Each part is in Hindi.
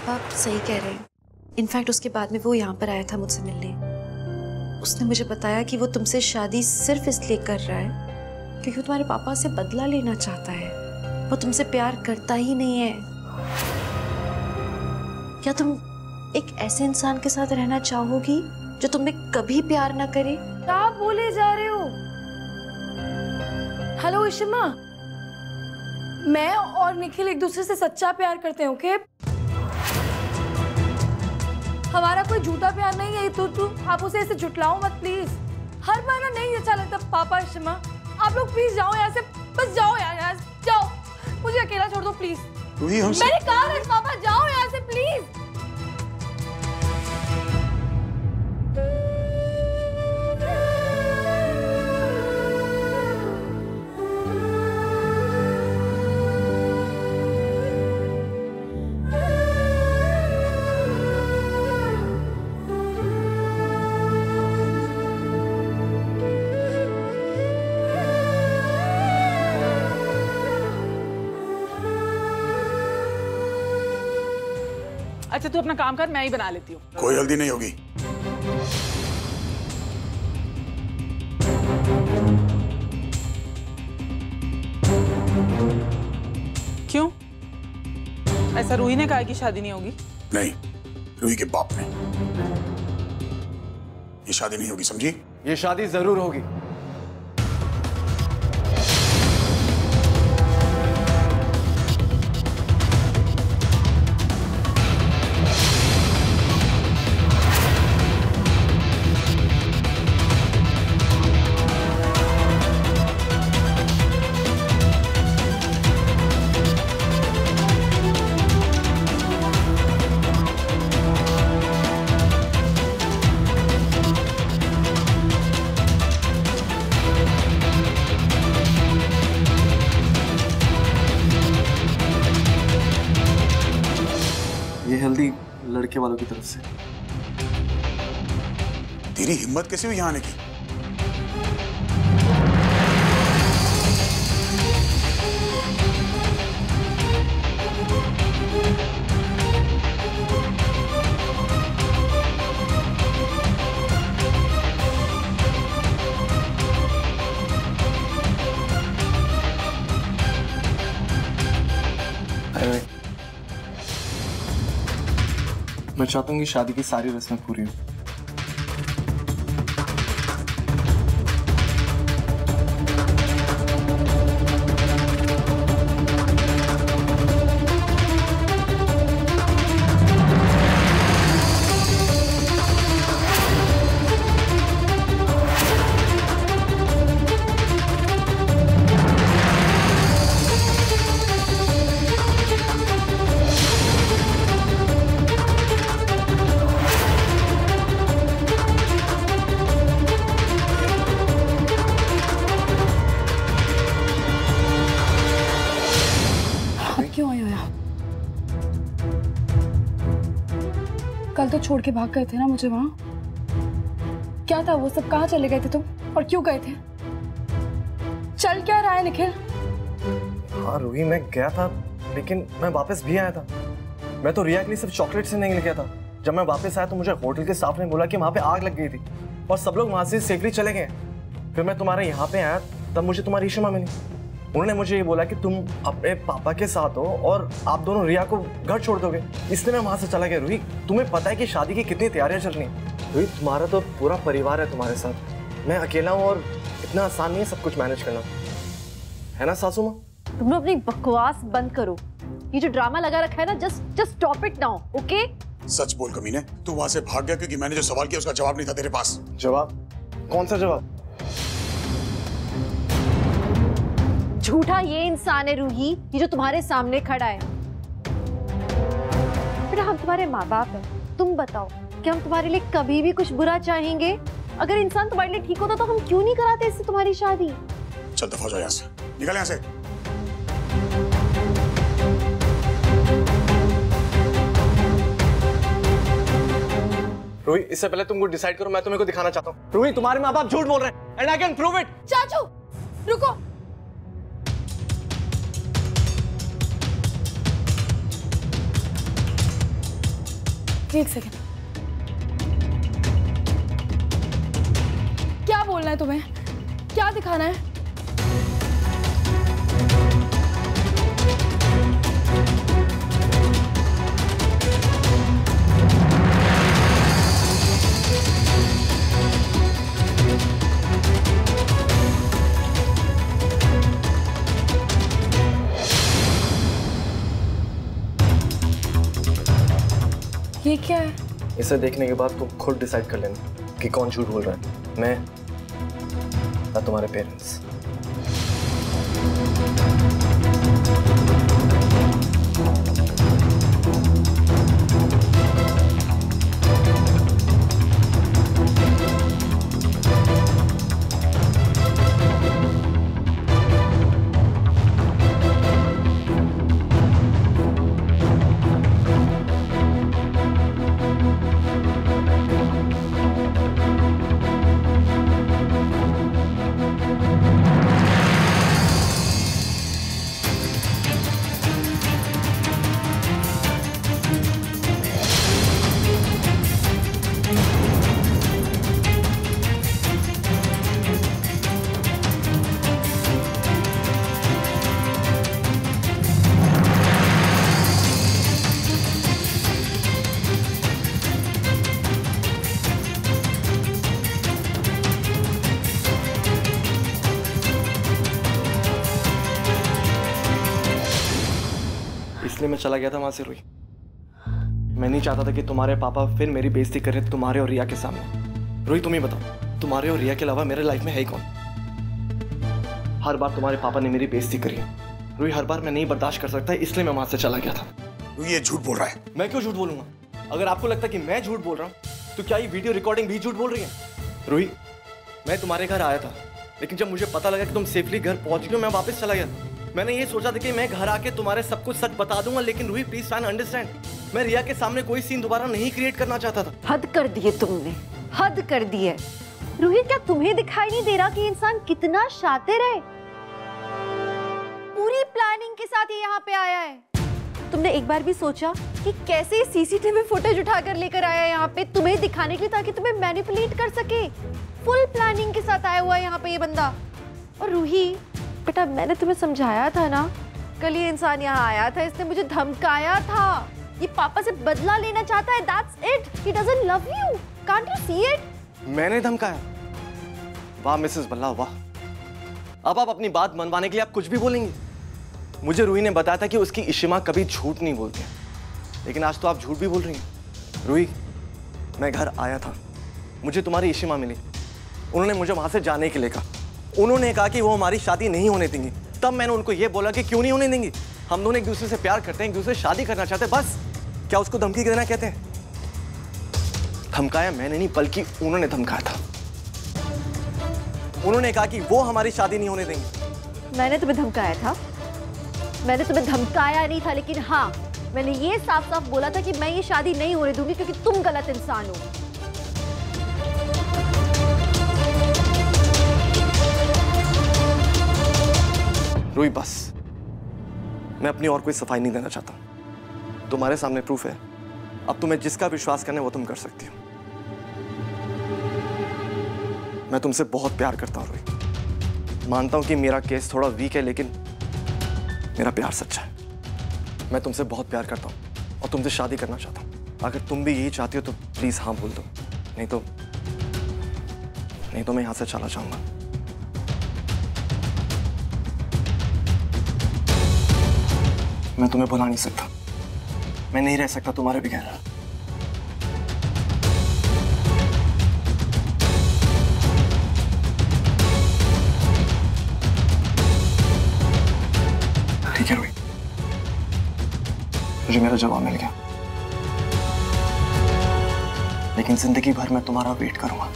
पापा आप सही कह रहे हैं। इनफैक्ट उसके बाद में वो यहाँ पर आया था मुझसे मिलने। उसने मुझे बताया कि वो तुमसे शादी सिर्फ इसलिए कर रहा है क्योंकि वो तुम्हारे पापा से बदला लेना चाहता है। वो तुमसे प्यार करता ही नहीं है। क्या तुम एक ऐसे इंसान के साथ रहना चाहोगी जो तुम्हें कभी प्यार ना करे? क्या बोले जा रहे हो? हेलो इशिमा, मैं और निखिल एक दूसरे से सच्चा प्यार करते हैं, ओके? हमारा कोई झूठा प्यार नहीं है। तो आप उसे ऐसे झुटलाओ मत प्लीज। हर बार ना नहीं अच्छा लगता पापा। इशिमा आप लोग प्लीज जाओ यहाँ से, बस जाओ यार, जाओ, मुझे अकेला छोड़ दो प्लीज। मेरी कार है पापा, जाओ यहाँ से प्लीज। अच्छा तू अपना काम कर, मैं ही बना लेती हूँ। कोई हल्दी नहीं होगी। क्यों? ऐसा रूही ने कहा कि शादी नहीं होगी? नहीं, रूही के बाप ने। ये शादी नहीं होगी, समझी? ये शादी जरूर होगी। ये हल्दी लड़के वालों की तरफ से। तेरी हिम्मत कैसे हुई यहाँ आने की? मैं चाहता हूँ कि शादी की सारी रस्में पूरी हो। क्यों आए हो यहाँ? कल तो छोड़ के भाग गए थे ना मुझे वहां। क्या था वो सब? कहाँ चले गए थे तुम और क्यों गए थे? चल क्या रहा है निखिल? हाँ रूही, मैं गया था लेकिन मैं वापस भी आया था। मैं तो रिया के लिए सिर्फ चॉकलेट से नहीं गया था। जब मैं वापस आया तो मुझे होटल के स्टाफ ने बोला कि वहाँ पे आग लग गई थी और सब लोग वहाँ से सेफली चले गए। फिर मैं तुम्हारे यहाँ पे आया तब मुझे तुम्हारी इशिमा मिली। उन्होंने मुझे ये बोला कि तुम अपने पापा के साथ हो और आप दोनों रिया को घर छोड़ दोगे, इसलिए मैं वहाँ से चला गया। रूही, तुम्हें पता है कि शादी की कितनी तैयारियां चल रही हैं। रूही, तुम्हारा तो पूरा परिवार है तुम्हारे साथ। मैं अकेला हूँ और इतना आसान नहीं है सब कुछ मैनेज करना, है ना सासू माँ? तुम लोग अपनी बकवास बंद करो। ये जो ड्रामा लगा रखा है ना, just stop it now, okay? सच बोल कमीने, तू वहां से भाग गया क्योंकि मैंने जो सवाल किया उसका जवाब नहीं था तेरे पास। जवाब? कौन सा जवाब? झूठा ये इंसान है रूही, ये जो तुम्हारे सामने खड़ा है। बेटा हम तुम्हारे माँ बाप हैं, तुम बताओ कि हम तुम्हारे लिए कभी भी कुछ बुरा चाहेंगे? अगर इंसान तुम्हारे लिए ठीक होता तो हम क्यों नहीं कराते इससे तुम्हारी शादी? चल दफा हो जाओ यहाँ से, निकल यहाँ से। रूही, इससे पहले तुम कुछ डिसाइड करो, मैं तुम्हें को दिखाना चाहता हूँ। रूही, तुम्हारे माँ बाप झूठ बोल रहे हैं and I can prove it. चाचू रुको। एक सेकंड, क्या बोलना है तुम्हें? क्या दिखाना है? ये क्या है? इसे देखने के बाद तुम खुद डिसाइड कर लेना कि कौन झूठ बोल रहा है, मैं या तुम्हारे पेरेंट्स। इसलिए मैं चला गया था वहां से रूही। मैं नहीं चाहता था कि तुम्हारे पापा फिर मेरी बेइज्जती करें तुम्हारे और रिया के सामने। रूही तुम ही बताओ, तुम्हारे और रिया के अलावा मेरे लाइफ में है ही कौन? हर बार तुम्हारे पापा ने मेरी बेइज्जती करी है रूही, हर बार मैं नहीं बर्दाश्त कर सकता, इसलिए मैं वहां से चला गया था। ये झूठ बोल रहा है। मैं क्यों झूठ बोलूंगा? अगर आपको लगता है कि मैं झूठ बोल रहा हूँ तो क्या ये वीडियो रिकॉर्डिंग भी झूठ बोल रही है? रूही, मैं तुम्हारे घर आया था, लेकिन जब मुझे पता लगा कि तुम सेफली घर पहुंच गए हो, मैं वापस चला गया। मैंने ये सोचा था कि मैं घर आके तुम्हारे सब कुछ सच बता दूंगा, लेकिन रूही प्लीज ट्राई अंडरस्टैंड, मैं रिया के सामने कोई सीन दोबारा नहीं क्रिएट करना चाहता था। हद कर दी है तुमने, हद कर दी है। रूही, क्या तुम्हें दिखाई नहीं दे रहा कि इंसान कितना शातिर है? पूरी प्लानिंग के साथ ये यहाँ पे आया है। तुमने एक बार भी सोचा कि कैसे सीसीटीवी फुटेज उठाकर लेकर आया है यहाँ पे तुम्हें दिखाने के लिए, ताकि तुम्हें मैनिपुलेट कर सके? फुल प्लानिंग के साथ आया हुआ है यहाँ पे ये बंदा। और रूही बेटा, मैंने तुम्हें समझाया था ना, कल ये इंसान यहाँ आया था, इसने मुझे धमकाया था, ये पापा से बदला लेना चाहता है। That's it. He doesn't love you. Can't you see it? मैंने धमकाया? वाह मिसेस बल्ला वाह। अब आप अपनी बात मनवाने के लिए आप कुछ भी बोलेंगे। मुझे रूही ने बताया था कि उसकी इशिमा कभी झूठ नहीं बोलती, लेकिन आज तो आप झूठ भी बोल रही हैं। रूही, मैं घर आया था, मुझे तुम्हारी इशिमा मिली, उन्होंने मुझे वहां से जाने के लिए कहा। उन्होंने कहा कि वो हमारी शादी नहीं होने देंगी। तब मैंने उनको ये बोला कि क्यों नहीं होने देंगी, हम दोनों एक दूसरे से प्यार करते हैं, एक दूसरे से शादी करना चाहते हैं, बस। क्या उसको धमकी देना कहते हैं? धमकाया मैंने नहीं, बल्कि उन्होंने धमकाया था। उन्होंने कहा कि वो हमारी शादी नहीं होने देंगे। मैंने तुम्हें धमकाया था? मैंने तुम्हें धमकाया नहीं था, लेकिन हाँ, मैंने ये साफ साफ बोला था कि मैं ये शादी नहीं होने दूंगी क्योंकि तुम गलत इंसान हो। रूही बस, मैं अपनी और कोई सफाई नहीं देना चाहता। तुम्हारे सामने प्रूफ है, अब तुम्हें जिसका विश्वास करना है वो तुम कर सकती हो। मैं तुमसे बहुत प्यार करता हूँ रूही। मानता हूं कि मेरा केस थोड़ा वीक है, लेकिन मेरा प्यार सच्चा है। मैं तुमसे बहुत प्यार करता हूँ और तुमसे शादी करना चाहता हूँ। अगर तुम भी यही चाहती हो तो प्लीज हाँ बोल दो, नहीं तो मैं यहां से चला जाऊंगा। मैं तुम्हें भुला नहीं सकता, मैं नहीं रह सकता तुम्हारे बगैर। ठीक है रूही, मुझे मेरा जवाब मिल गया, लेकिन जिंदगी भर मैं तुम्हारा वेट करूंगा।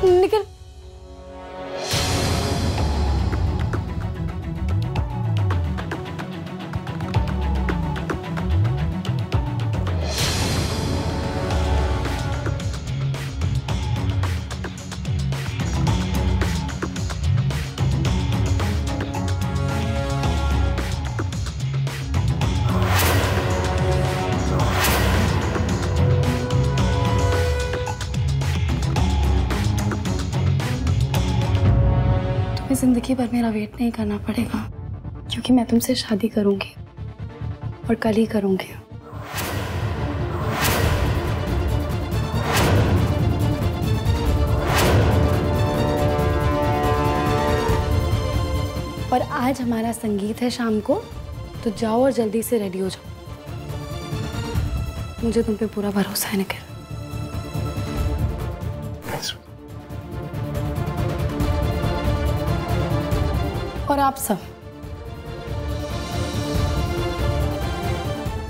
निकल। जिंदगी भर मेरा वेट नहीं करना पड़ेगा, क्योंकि मैं तुमसे शादी करूंगी और कल ही करूंगी। और आज हमारा संगीत है शाम को, तो जाओ और जल्दी से रेडी हो जाओ। मुझे तुम पे पूरा भरोसा है निखिल। और आप सब,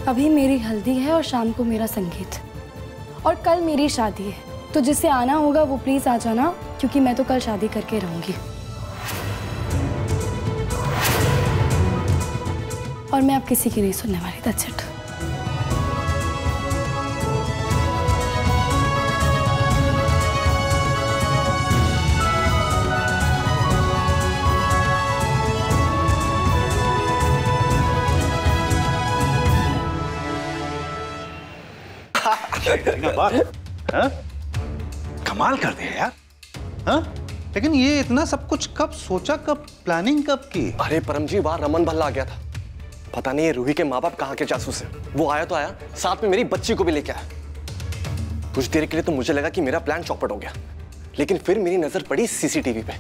अभी मेरी हल्दी है और शाम को मेरा संगीत, और कल मेरी शादी है, तो जिसे आना होगा वो प्लीज आ जाना, क्योंकि मैं तो कल शादी करके रहूंगी। और मैं अब किसी की नहीं सुनने वाली। That's it. बात हाँ? कमाल कर दिया यार। हाँ? लेकिन ये इतना सब कुछ कब सोचा, कब प्लानिंग कब की? अरे परम जी, वहां रमन भल्ला आ गया था। पता नहीं ये रूही के माँ बाप कहाँ के जासूस है। वो आया तो आया, साथ में मेरी बच्ची को भी लेके आया। कुछ देर के लिए तो मुझे लगा कि मेरा प्लान चौपट हो गया, लेकिन फिर मेरी नजर पड़ी सीसीटीवी पे।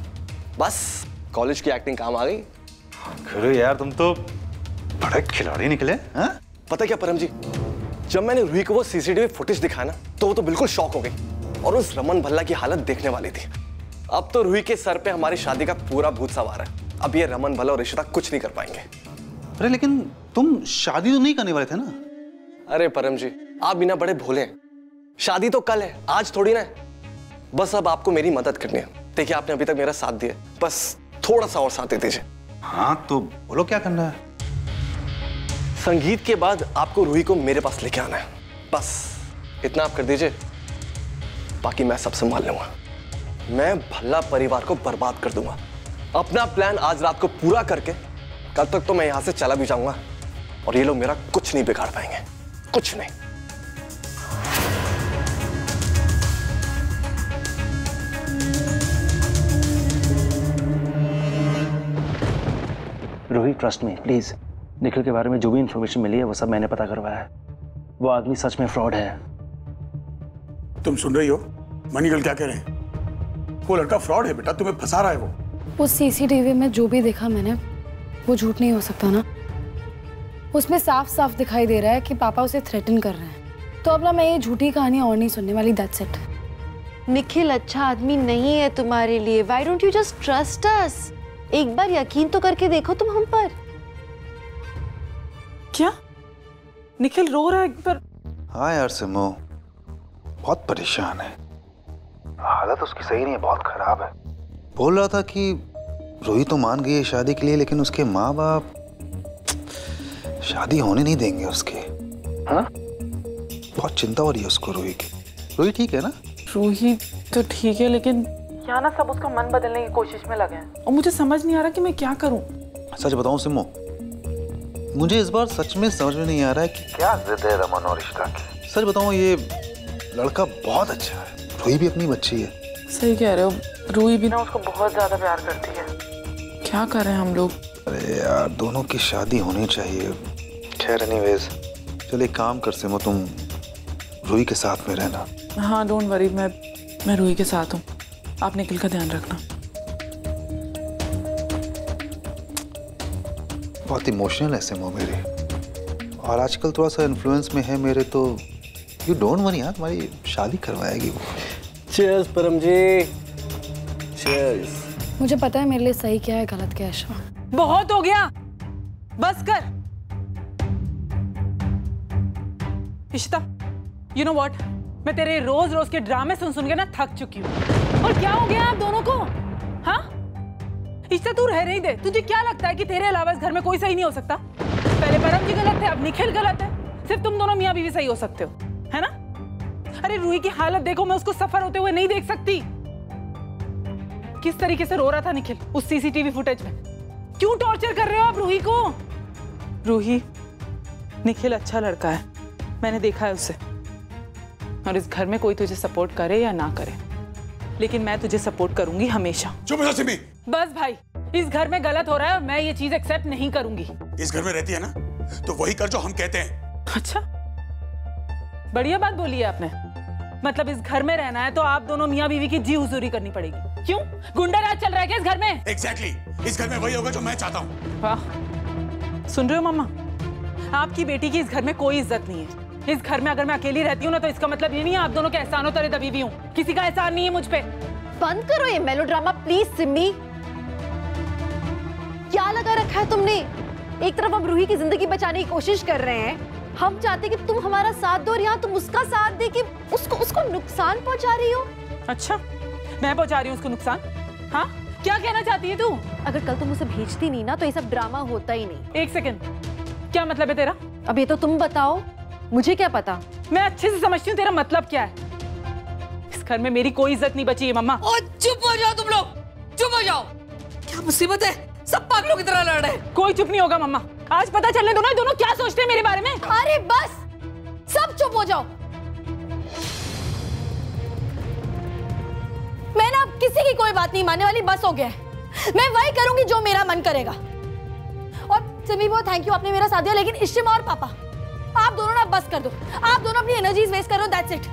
बस कॉलेज की एक्टिंग काम आ गई। गुरु यार, तुम तो बड़े खिलाड़ी निकले। हाँ? पता क्या परम जी, जब मैंने रूही को वो सीसीटीवी फुटेज दिखाया ना, तो वो तो बिल्कुल शॉक हो गई और उस रमन भल्ला की हालत देखने वाली थी। अब तो रूही के सर पे हमारी शादी का पूरा भूत सवार है। अब ये रमन भल्ला और रिश्ता कुछ नहीं कर पाएंगे। अरे लेकिन तुम शादी तो नहीं करने वाले थे ना? अरे परम जी, आप बिना बड़े भोले हैं। शादी तो कल है, आज थोड़ी ना है। बस अब आपको मेरी मदद करनी है। देखिए, आपने अभी तक मेरा साथ दिया, बस थोड़ा सा और साथ दे दीजिए। हाँ तो बोलो क्या करना है? संगीत के बाद आपको रूही को मेरे पास लेके आना है। बस इतना आप कर दीजिए, बाकी मैं सब संभाल लूंगा। मैं भल्ला परिवार को बर्बाद कर दूंगा। अपना प्लान आज रात को पूरा करके कल तक तो मैं यहां से चला भी जाऊंगा और ये लोग मेरा कुछ नहीं बिगाड़ पाएंगे, कुछ नहीं। Rohit, trust me please. Nikhil के बारे में जो भी इंफॉर्मेशन मिली है वो सब मैंने पता करवाया है। वो आदमी सच में फ्रॉड है। तुम सुन रही हो मनीगल क्या कह रहे हैं? वो लड़का फ्रॉड है बेटा, तुम्हें फंसा रहा है वो। उस सीसीटीवी में जो भी देखा मैंने, वो झूठ नहीं हो सकता ना। उसमें साफ साफ दिखाई दे रहा है कि पापा उसे थ्रेटन कर रहे हैं। तो अब ना मैं ये झूठी कहानियां और नहीं सुनने वाली। That's it. निखिल अच्छा आदमी नहीं है तुम्हारे लिए। Why don't you just trust us? एक बार यकीन तो करके देखो तुम हम पर। क्या निखिल रो रहा है पर? हाँ यार सिमो, बहुत परेशान है। हालत उसकी सही नहीं है, बहुत खराब है। बोल रहा था कि रूही तो मान गई है शादी के लिए, लेकिन उसके माँ बाप शादी होने नहीं देंगे उसके। हाँ? बहुत चिंता हो रही है उसको रूही की। रूही ठीक है ना? रूही तो ठीक है, लेकिन यहाँ ना सब उसका मन बदलने की कोशिश में लगे हैं और मुझे समझ नहीं आ रहा कि मैं क्या करूं। सच बताऊं सिमो, मुझे इस बार सच में समझ में नहीं आ रहा है कि क्या जिद है रमन और रिश्ता की। सच बताऊं, ये लड़का बहुत अच्छा है। रूही भी अपनी बच्ची है। सही कह रहे हो, रूही भी ना उसको बहुत ज्यादा प्यार करती है। क्या करें हम लोग? अरे यार, दोनों की शादी होनी चाहिए। खैर एनीवेज, चल एक काम कर सिमो, तुम रूही के साथ में रहना। हाँ डोंट वरी, मैं रूही के साथ हूँ। आप निखिल का ध्यान रखना। बहुत इमोशनल है सिमो मेरी, और आजकल थोड़ा सा इन्फ्लुएंस में है मेरे, तो यू डोंट वरी यार, तुम्हारी शादी करवाएगी वो। चीयर्स परम जी, चीयर्स। मुझे पता है मेरे लिए सही क्या है, गलत क्या है। शमा, बहुत हो गया, बस कर। इशिता, यू नो व्हाट, मैं तेरे रोज रोज के ड्रामे सुन के ना थक चुकी हूँ। और क्या हो गया आप दोनों को? हाँ इशिता, तू रह नहीं दे। तुझे क्या लगता है कि तेरे अलावा इस घर में कोई सही नहीं हो सकता? पहले परम जी गलत थे, अब निखिल गलत है। सिर्फ तुम दोनों मियाँ बीवी सही हो सकते हो, है ना? अरे रूही की हालत देखो, मैं उसको सफर होते हुए नहीं देख सकती। किस तरीके से रो रहा था निखिल उस सीसीटीवी फुटेज में। क्यों टॉर्चर कर रहे हो आप रूही को? रूही, निखिल अच्छा लड़का है, मैंने देखा है उसे। और इस घर में कोई तुझे सपोर्ट करे या ना करे, लेकिन मैं तुझे सपोर्ट करूंगी हमेशा। चुप हो जा सिमी। बस भाई, इस घर में गलत हो रहा है और मैं ये चीज एक्सेप्ट नहीं करूंगी। इस घर में रहती है ना, तो वही कर जो हम कहते हैं। अच्छा, बढ़िया बात बोली है आपने। मतलब इस घर में रहना है तो आप दोनों मियाँ बीवी की जी हुजूरी करनी पड़ेगी। क्यों, गुंडा राज चल रहा है क्या इस घर में? एग्जैक्टली, इस घर में वही होगा जो मैं चाहता हूँ। वाह, सुन रहे हो मम्मा, आपकी बेटी की इस घर में कोई इज्जत नहीं है। इस घर में अगर मैं अकेली रहती हूँ ना, तो इसका मतलब ये नहीं है आप दोनों के एहसानों तले दबी हुई हूँ। किसी का एहसान नहीं है मुझ पे। बंद करो ये मेलोड्रामा प्लीज सिम्मी। क्या लगा रखा है तुमने? एक तरफ हम रूही की जिंदगी बचाने की कोशिश कर रहे हैं, हम चाहते कि तुम हमारा साथ दो और यहाँ तुम उसका साथ दे के उसको नुकसान पहुंचा रही हो। अच्छा, मैं पहुंचा रही हूँ उसको नुकसान? हाँ, क्या कहना चाहती है तू? अगर कल तुम उसे भेजती नहीं ना तो ये सब ड्रामा होता ही नहीं। एक सेकंड, क्या मतलब है तेरा? अब ये तो तुम बताओ, मुझे क्या पता। मैं अच्छे से समझती हूँ तेरा मतलब क्या है। इस घर में मेरी कोई इज्जत नहीं बची है मम्मा। और चुप हो जाओ तुम लोग, चुप हो जाओ। क्या मुसीबत है, सब पागलों की तरह लड़ रहे हैं। कोई चुप नहीं होगा मम्मा, आज पता चलने दो ना दोनों क्या सोचते हैं मेरे बारे में। अरे बस, सब चुप हो जाओ। मैं ना किसी की कोई बात नहीं मानने वाली, बस हो गया है। मैं वही करूंगी जो मेरा मन करेगा। और सिमी बहुत थैंक यू, आपने मेरा साथ दिया, लेकिन इश्तिमा और पापा आप दोनों ना बस कर दो। आप दोनों अपनी एनर्जीज वेस्ट करो, दैट्स इट।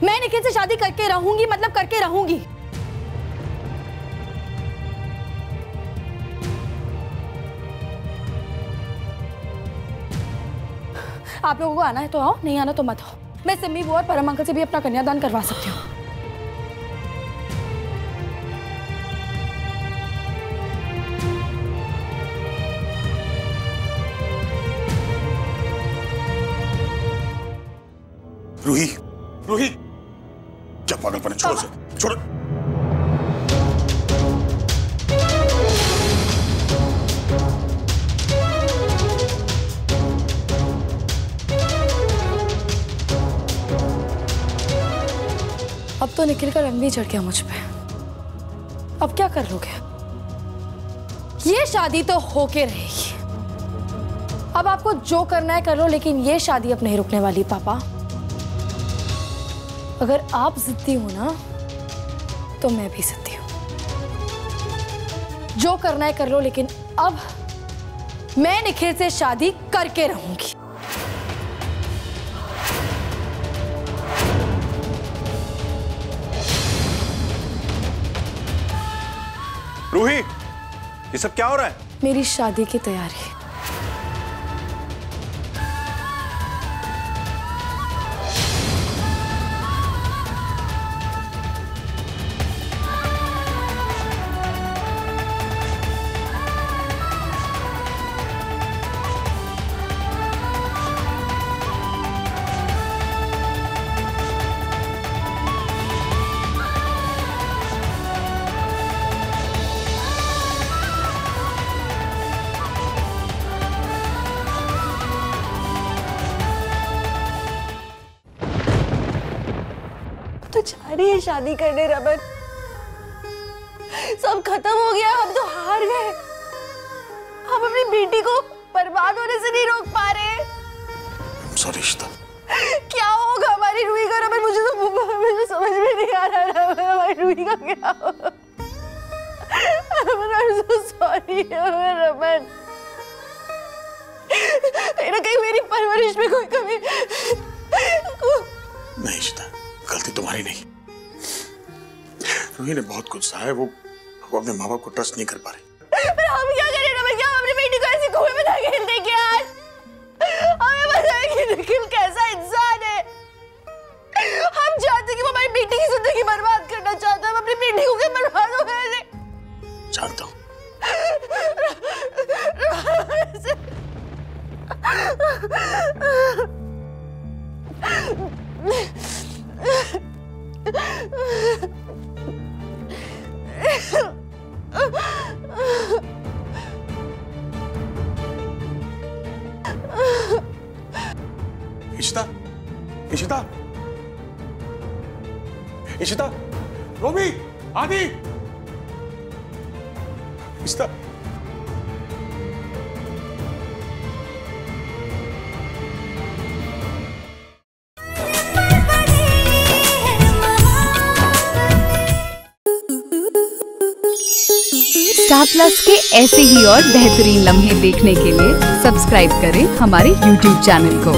मैं निखिल से शादी करके रहूंगी, मतलब करके रहूंगी। आप लोगों को आना है तो आओ, नहीं आना तो मत आओ। मैं सिम्मी बुआ और परम अंकल से भी अपना कन्यादान करवा सकती हूँ। रूही, रूही, क्या पागलपन है, छोड़ो से, छोड़ो। अब तो निखिल का रंग भी चढ़ गया मुझ पे। अब क्या कर लोगे? ये शादी तो होके रहेगी। अब आपको जो करना है कर लो, लेकिन ये शादी अब नहीं रुकने वाली पापा। अगर आप जिद्दी हो ना, तो मैं भी जिद्दी हूं। जो करना है कर लो, लेकिन अब मैं निखिल से शादी करके रहूंगी। रूही, ये सब क्या हो रहा है? मेरी शादी की तैयारी। जा रही है शादी करने रमन। सब खत्म हो गया, हम तो हार गए। हम अपनी बेटी को बर्बाद होने से नहीं रोक पा रहे। सॉरी इशिता। क्या होगा हमारी रूही का रमन? मुझे समझ में नहीं आ रहा हमारी रूही का क्या होगा। I'm so sorry Raman. कहीं मेरी परवरिश में कोई कमी नहीं इशिता, गलती तुम्हारी नहीं। रूही ने बहुत कुछ सहा है, वो अपने माँ बाप को ट्रस्ट नहीं कर पा रही। हम क्या करें रमन? क्या हम अपनी बेटी को ऐसे कुएं में धकेल दें क्या? हमें पता है कि निखिल कैसा इंसान है। हम चाहते कि वो हमारी बेटी की जिंदगी बर्बाद करना चाहता है। हम अपनी बेटी को क्या बर्बाद हो गए? जानता हूँ। इशिता, इशिता, इशिता, रोबी, आदि, इशिता। स्टार प्लस के ऐसे ही और बेहतरीन लम्हे देखने के लिए सब्सक्राइब करें हमारे YouTube चैनल को।